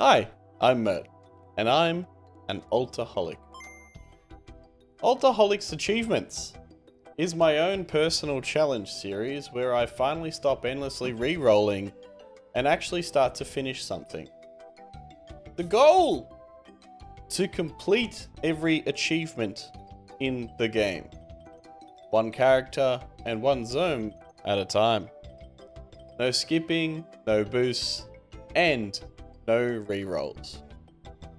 Hi, I'm Mert, and I'm an Altaholic. Altaholic's Achievements is my own personal challenge series where I finally stop endlessly re-rolling and actually start to finish something. The goal! To complete every achievement in the game. One character and one zone at a time. No skipping, no boosts, and no rerolls.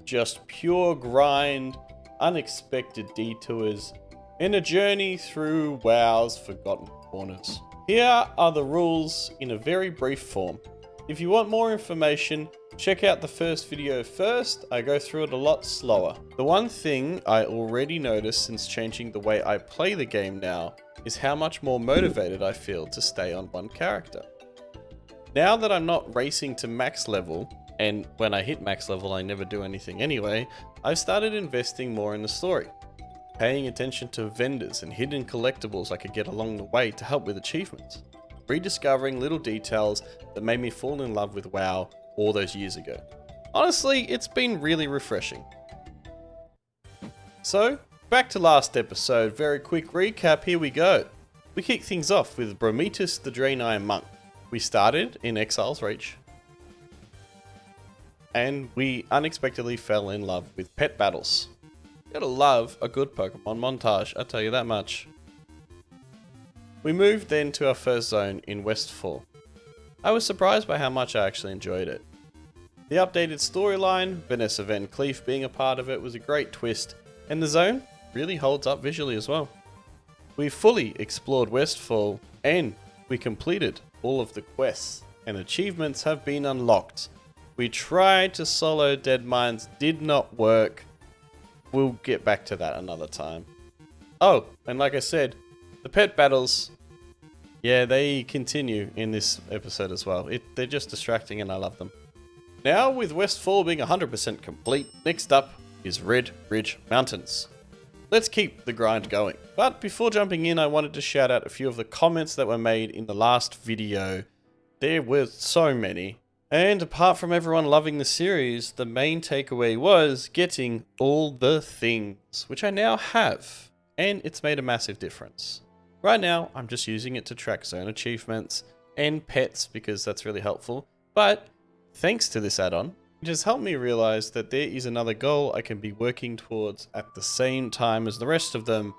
Just pure grind, unexpected detours, and a journey through WoW's forgotten corners. Here are the rules in a very brief form. If you want more information, check out the first video first. I go through it a lot slower. The one thing I already noticed since changing the way I play the game now is how much more motivated I feel to stay on one character. Now that I'm not racing to max level, and when I hit max level I never do anything anyway, I've started investing more in the story. Paying attention to vendors and hidden collectibles I could get along the way to help with achievements. Rediscovering little details that made me fall in love with WoW all those years ago. Honestly, it's been really refreshing. So, back to last episode, very quick recap, here we go. We kick things off with Brometus the Draenei Monk. We started in Exile's Reach, and we unexpectedly fell in love with pet battles. You gotta love a good Pokemon montage, I'll tell you that much. We moved then to our first zone in Westfall. I was surprised by how much I actually enjoyed it. The updated storyline, Vanessa Van Cleef being a part of it, was a great twist, and the zone really holds up visually as well. We fully explored Westfall, and we completed all of the quests, and achievements have been unlocked. We tried to solo Deadmines, did not work. We'll get back to that another time. Oh, and like I said, the pet battles, yeah, they continue in this episode as well. They're just distracting and I love them. Now, with Westfall being 100% complete, next up is Redridge Mountains. Let's keep the grind going. But before jumping in, I wanted to shout out a few of the comments that were made in the last video. There were so many. And apart from everyone loving the series, the main takeaway was getting all the things, which I now have, and it's made a massive difference. Right now, I'm just using it to track zone achievements and pets because that's really helpful, but thanks to this add-on, it has helped me realize that there is another goal I can be working towards at the same time as the rest of them,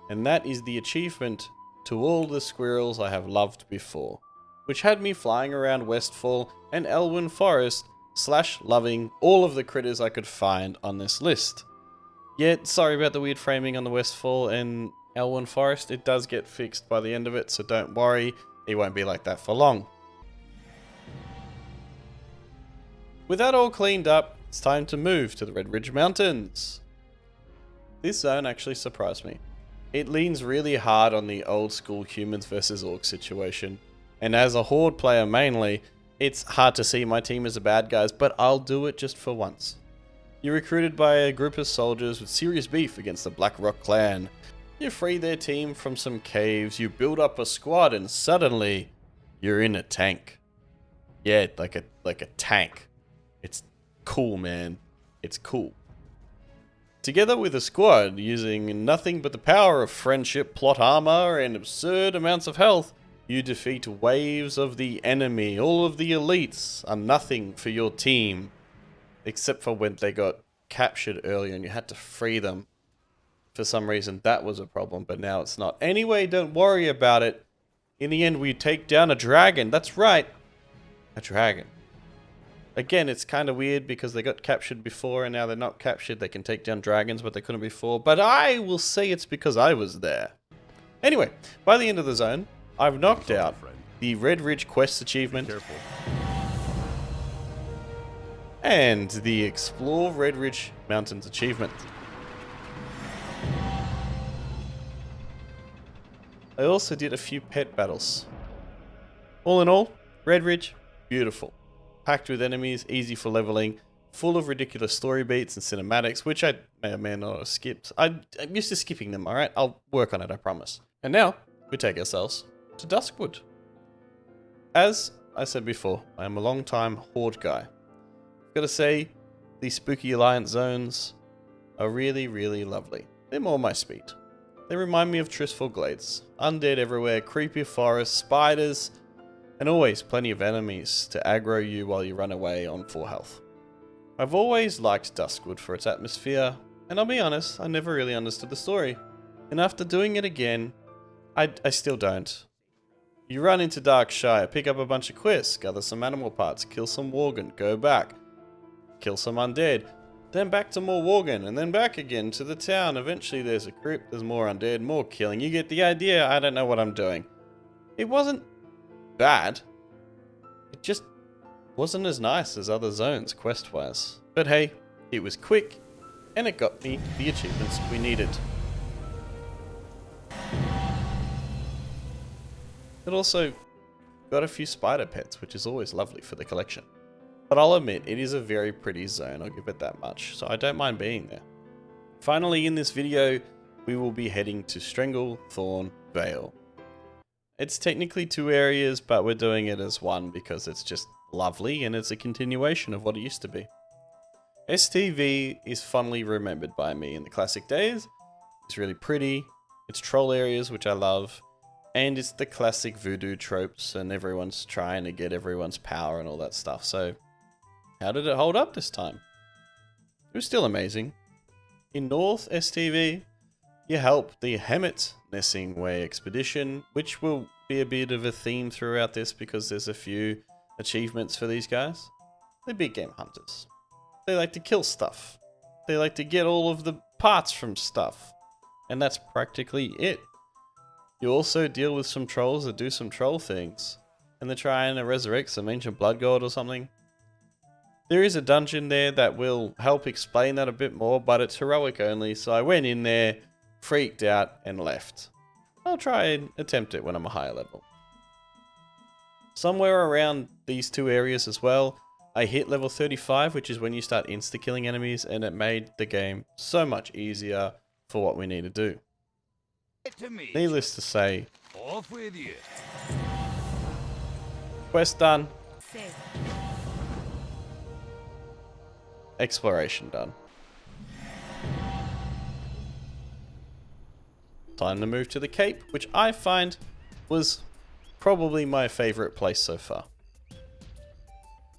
and that is the achievement to all the squirrels I have loved before, which had me flying around Westfall and Elwyn Forest / loving all of the critters I could find on this list. Yet, sorry about the weird framing on the Westfall and Elwyn Forest, it does get fixed by the end of it, so don't worry, it won't be like that for long. With that all cleaned up, it's time to move to the Redridge Mountains. This zone actually surprised me. It leans really hard on the old school humans versus orcs situation. And as a horde player mainly, it's hard to see my team as the bad guys, but I'll do it just for once. You're recruited by a group of soldiers with serious beef against the Blackrock clan. You free their team from some caves, you build up a squad, and suddenly, you're in a tank. Yeah, like a tank. It's cool, man. It's cool. Together with a squad, using nothing but the power of friendship, plot armor, and absurd amounts of health, you defeat waves of the enemy. All of the elites are nothing for your team. Except for when they got captured earlier and you had to free them. For some reason that was a problem, but now it's not. Anyway, don't worry about it. In the end we take down a dragon. That's right. A dragon. Again, it's kind of weird because they got captured before and now they're not captured. They can take down dragons, but they couldn't before. But I will say it's because I was there. Anyway, by the end of the zone, I've knocked out the Redridge Quest achievement and the Explore Redridge Mountains achievement. I also did a few pet battles. All in all, Redridge, beautiful. Packed with enemies, easy for leveling, full of ridiculous story beats and cinematics, which I may or may not have skipped. I'm used to skipping them, alright? I'll work on it, I promise. And now, we take ourselves to Duskwood. As I said before, I am a long-time horde guy. Gotta say, these spooky alliance zones are really, really lovely. They're more my speed. They remind me of Tristful Glades. Undead everywhere, creepy forests, spiders, and always plenty of enemies to aggro you while you run away on full health. I've always liked Duskwood for its atmosphere, and I'll be honest, I never really understood the story. And after doing it again, I still don't. You run into Darkshire, pick up a bunch of quests, gather some animal parts, kill some Worgen, go back, kill some undead, then back to more Worgen, and then back again to the town. Eventually there's a crypt, there's more undead, more killing. You get the idea. I don't know what I'm doing. It wasn't bad. It just wasn't as nice as other zones quest-wise. But hey, it was quick, and it got me the achievements we needed. It also got a few spider pets, which is always lovely for the collection. But I'll admit, it is a very pretty zone, I'll give it that much, so I don't mind being there. Finally, in this video, we will be heading to Stranglethorn Vale. It's technically 2 areas, but we're doing it as one because it's just lovely and it's a continuation of what it used to be. STV is fondly remembered by me in the classic days. It's really pretty, it's troll areas, which I love, and it's the classic voodoo tropes and everyone's trying to get everyone's power and all that stuff, so how did it hold up this time? It was still amazing. In North STV, you help the Hemet Nessing Way expedition, which will be a bit of a theme throughout this because there's a few achievements for these guys. They're big game hunters. They like to kill stuff. They like to get all of the parts from stuff. And that's practically it. You also deal with some trolls that do some troll things. And they're trying to resurrect some ancient blood god or something. There is a dungeon there that will help explain that a bit more, but it's heroic only, so I went in there, freaked out, and left. I'll try and attempt it when I'm a higher level. Somewhere around these 2 areas as well, I hit level 35, which is when you start insta-killing enemies, and it made the game so much easier for what we need to do. Needless to say, off with you. Quest done. Exploration done. Time to move to the Cape, which I find was probably my favourite place so far.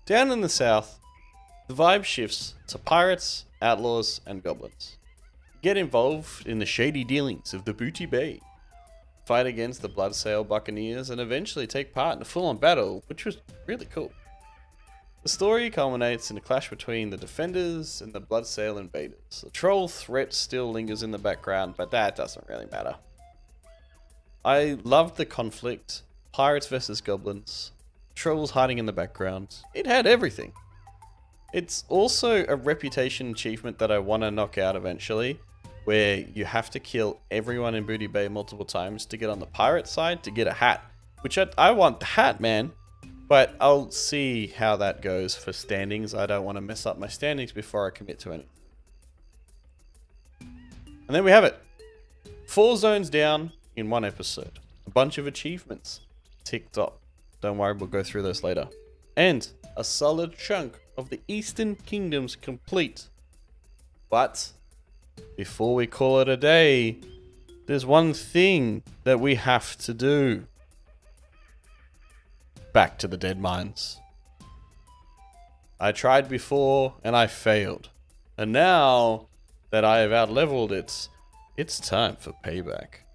Down in the south, the vibe shifts to pirates, outlaws, and goblins. Get involved in the shady dealings of the Booty Bay, fight against the Bloodsail Buccaneers, and eventually take part in a full-on battle, which was really cool. The story culminates in a clash between the defenders and the Bloodsail invaders. The troll threat still lingers in the background, but that doesn't really matter. I loved the conflict, pirates versus goblins, trolls hiding in the background. It had everything. It's also a reputation achievement that I want to knock out eventually, where you have to kill everyone in Booty Bay multiple times to get on the pirate side to get a hat. Which I want the hat, man. But I'll see how that goes for standings. I don't want to mess up my standings before I commit to anything. And then we have it. 4 zones down in 1 episode. A bunch of achievements ticked up. Don't worry, we'll go through those later. And a solid chunk of the Eastern Kingdoms complete. But before we call it a day, there's one thing that we have to do. Back to the Deadmines. I tried before and I failed. And now that I have outleveled it, it's time for payback.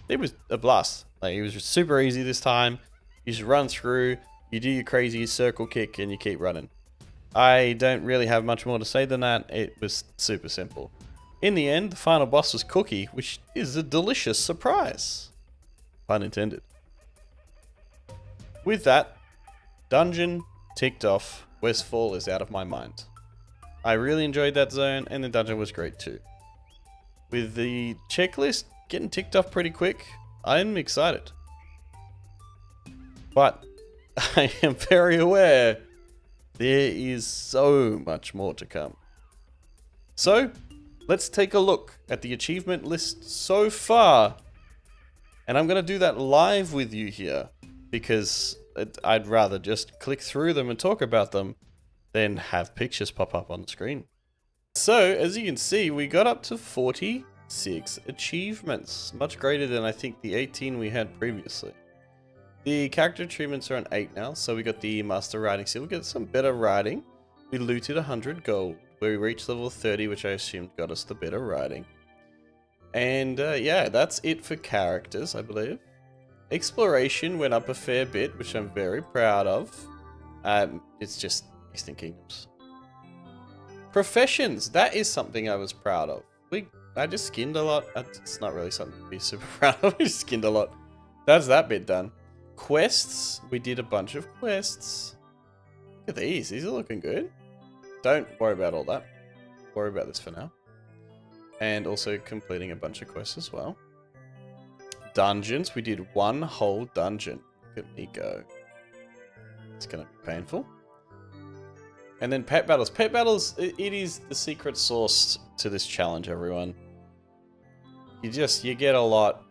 It was a blast. Like, it was just super easy this time. You just run through, you do your crazy circle kick, and you keep running. I don't really have much more to say than that. It was super simple. In the end, the final boss was Cookie, which is a delicious surprise. Pun intended. With that, dungeon ticked off. Westfall is out of my mind. I really enjoyed that zone, and the dungeon was great too. With the checklist getting ticked off pretty quick, I'm excited. But I am very aware there is so much more to come. So, let's take a look at the achievement list so far. And I'm going to do that live with you here, because I'd rather just click through them and talk about them then have pictures pop up on the screen. So, as you can see, we got up to 46 achievements, much greater than I think the 18 we had previously. The character achievements are on 8 now, so we got the Master Riding Seal. We got some better riding. We looted 100 gold, where we reached level 30, which I assumed got us the better riding. And yeah, that's it for characters, I believe. Exploration went up a fair bit, which I'm very proud of. It's just Eastern Kingdoms. Professions, that is something I was proud of. I just skinned a lot. It's not really something to be super proud of. We just skinned a lot. That's that bit done. Quests, we did a bunch of quests. Look at these are looking good. Don't worry about all that. Worry about this for now. And also completing a bunch of quests as well. Dungeons, we did one whole dungeon. Look at me go. It's gonna be painful. And then pet battles. Pet battles, it is the secret sauce to this challenge, everyone. You get a lot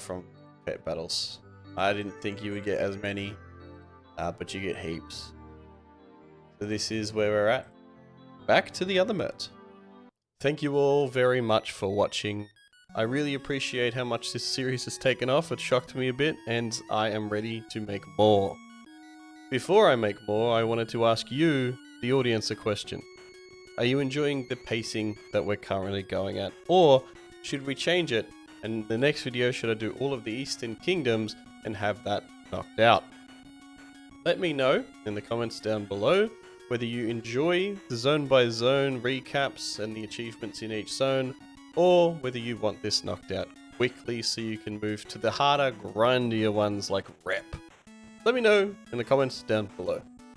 from pet battles. I didn't think you would get as many, but you get heaps. So this is where we're at. Back to the other mert. Thank you all very much for watching. I really appreciate how much this series has taken off. It shocked me a bit, and I am ready to make more. Before I make more, I wanted to ask you, the audience, a question. Are you enjoying the pacing that we're currently going at? Or should we change it? And the next video, should I do all of the Eastern Kingdoms and have that knocked out? Let me know in the comments down below whether you enjoy the zone by zone recaps and the achievements in each zone, or whether you want this knocked out quickly so you can move to the harder, grindier ones like rep. Let me know in the comments down below.